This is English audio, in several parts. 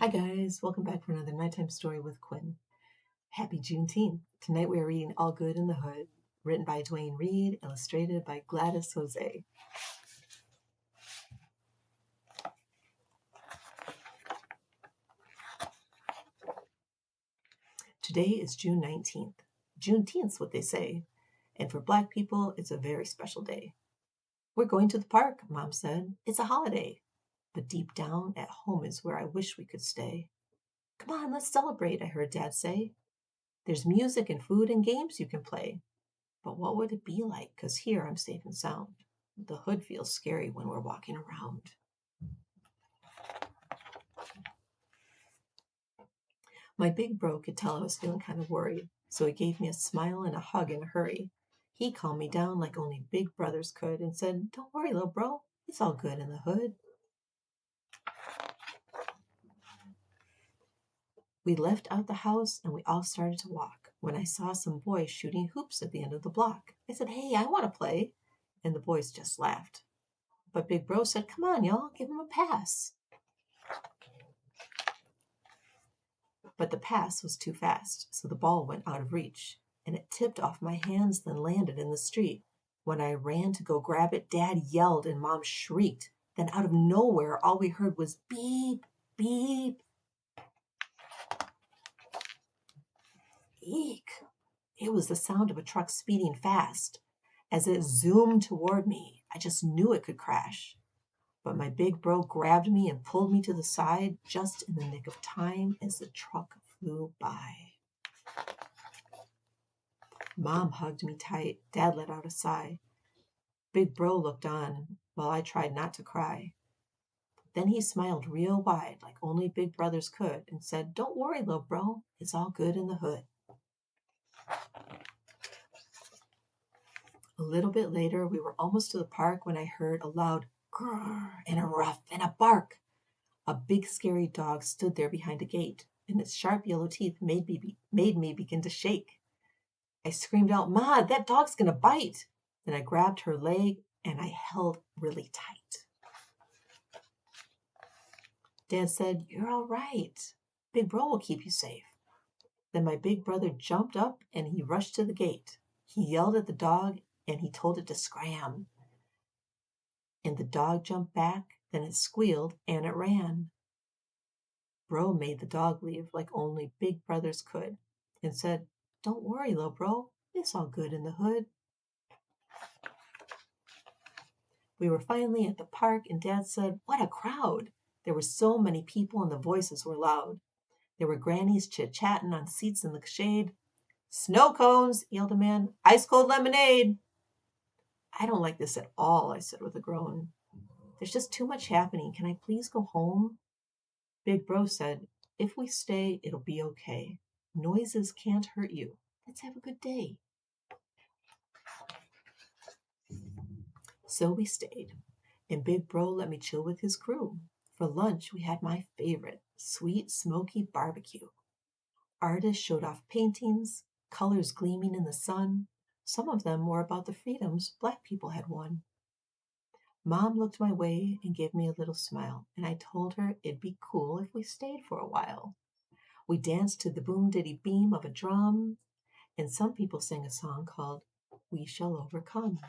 Hi guys, welcome back for another nighttime story with Quinn. Happy Juneteenth. Tonight we are reading All Good in the Hood, written by Dwayne Reed, illustrated by Gladys Jose. Today is June 19th. Juneteenth's what they say, and for Black people, it's a very special day. We're going to the park, Mom said. It's a holiday. But deep down, at home is where I wish we could stay. Come on, let's celebrate, I heard Dad say. There's music and food and games you can play. But what would it be like? 'Cause here I'm safe and sound. The hood feels scary when we're walking around. My big bro could tell I was feeling kind of worried, so he gave me a smile and a hug in a hurry. He calmed me down like only big brothers could and said, "Don't worry, little bro. It's all good in the hood." We left out the house and we all started to walk when I saw some boys shooting hoops at the end of the block. I said, "Hey, I want to play." And the boys just laughed. But Big Bro said, "Come on, y'all, give him a pass." But the pass was too fast, so the ball went out of reach, and it tipped off my hands, then landed in the street. When I ran to go grab it, Dad yelled and Mom shrieked. Then out of nowhere, all we heard was beep, beep, eek. It was the sound of a truck speeding fast. As it zoomed toward me, I just knew it could crash. But my big bro grabbed me and pulled me to the side just in the nick of time as the truck flew by. Mom hugged me tight. Dad let out a sigh. Big Bro looked on while I tried not to cry. Then he smiled real wide, like only big brothers could, and said, "Don't worry, little bro. It's all good in the hood." A little bit later, we were almost to the park when I heard a loud grrr and a ruff and a bark. A big scary dog stood there behind a gate, and its sharp yellow teeth made me begin to shake. I screamed out, "Ma, that dog's gonna bite!" Then I grabbed her leg and I held really tight. Dad said, "You're all right. Big Bro will keep you safe." Then my big brother jumped up and he rushed to the gate. He yelled at the dog and he told it to scram. And the dog jumped back, then it squealed and it ran. Bro made the dog leave like only big brothers could and said, "Don't worry, little bro. It's all good in the hood." We were finally at the park and Dad said, "What a crowd." There were so many people and the voices were loud. There were grannies chit-chatting on seats in the shade. "Snow cones," yelled a man. "Ice cold lemonade." "I don't like this at all," I said with a groan. "There's just too much happening. Can I please go home?" Big Bro said, "If we stay, it'll be okay. Noises can't hurt you. Let's have a good day." So we stayed, and Big Bro let me chill with his crew. For lunch, we had my favorite, sweet, smoky barbecue. Artists showed off paintings, colors gleaming in the sun. Some of them were about the freedoms Black people had won. Mom looked my way and gave me a little smile, and I told her it'd be cool if we stayed for a while. We danced to the boom diddy beam of a drum, and some people sang a song called "We Shall Overcome."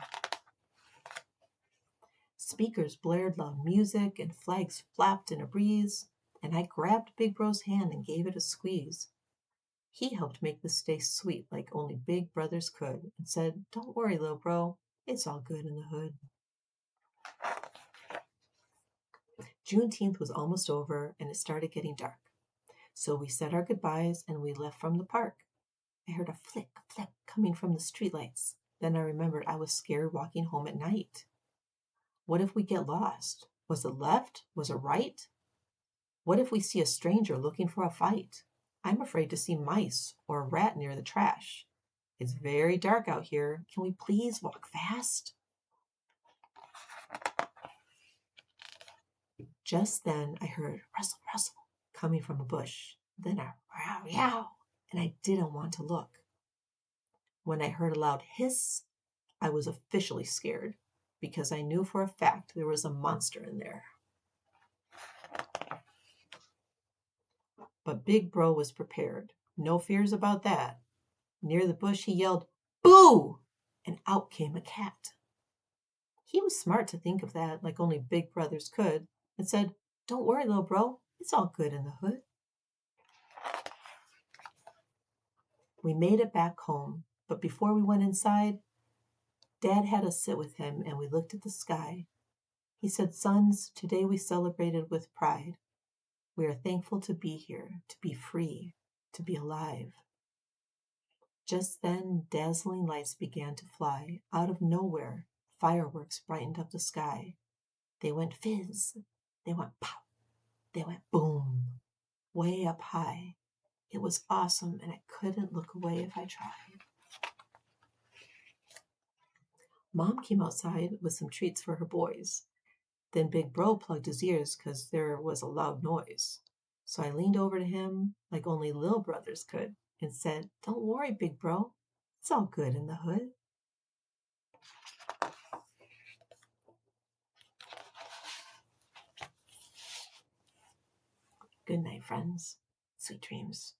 Speakers blared loud music and flags flapped in a breeze, and I grabbed Big Bro's hand and gave it a squeeze. He helped make this day sweet like only big brothers could and said, "Don't worry, little bro. It's all good in the hood." Juneteenth was almost over and it started getting dark. So we said our goodbyes and we left from the park. I heard a flick, flick coming from the streetlights. Then I remembered I was scared walking home at night. What if we get lost? Was it left? Was it right? What if we see a stranger looking for a fight? I'm afraid to see mice or a rat near the trash. It's very dark out here. Can we please walk fast? Just then I heard rustle, rustle coming from a bush. Then a meow, meow, and I didn't want to look. When I heard a loud hiss, I was officially scared because I knew for a fact there was a monster in there. But Big Bro was prepared. No fears about that. Near the bush, he yelled, "Boo!" And out came a cat. He was smart to think of that, like only big brothers could, and said, "Don't worry, little bro. It's all good in the hood." We made it back home, but before we went inside, Dad had us sit with him and we looked at the sky. He said, "Sons, today we celebrated with pride. We are thankful to be here, to be free, to be alive." Just then, dazzling lights began to fly. Out of nowhere, fireworks brightened up the sky. They went fizz, they went pop, they went boom, way up high. It was awesome, and I couldn't look away if I tried. Mom came outside with some treats for her boys. Then Big Bro plugged his ears because there was a loud noise. So I leaned over to him like only little brothers could and said, "Don't worry, Big Bro. It's all good in the hood." Good night, friends. Sweet dreams.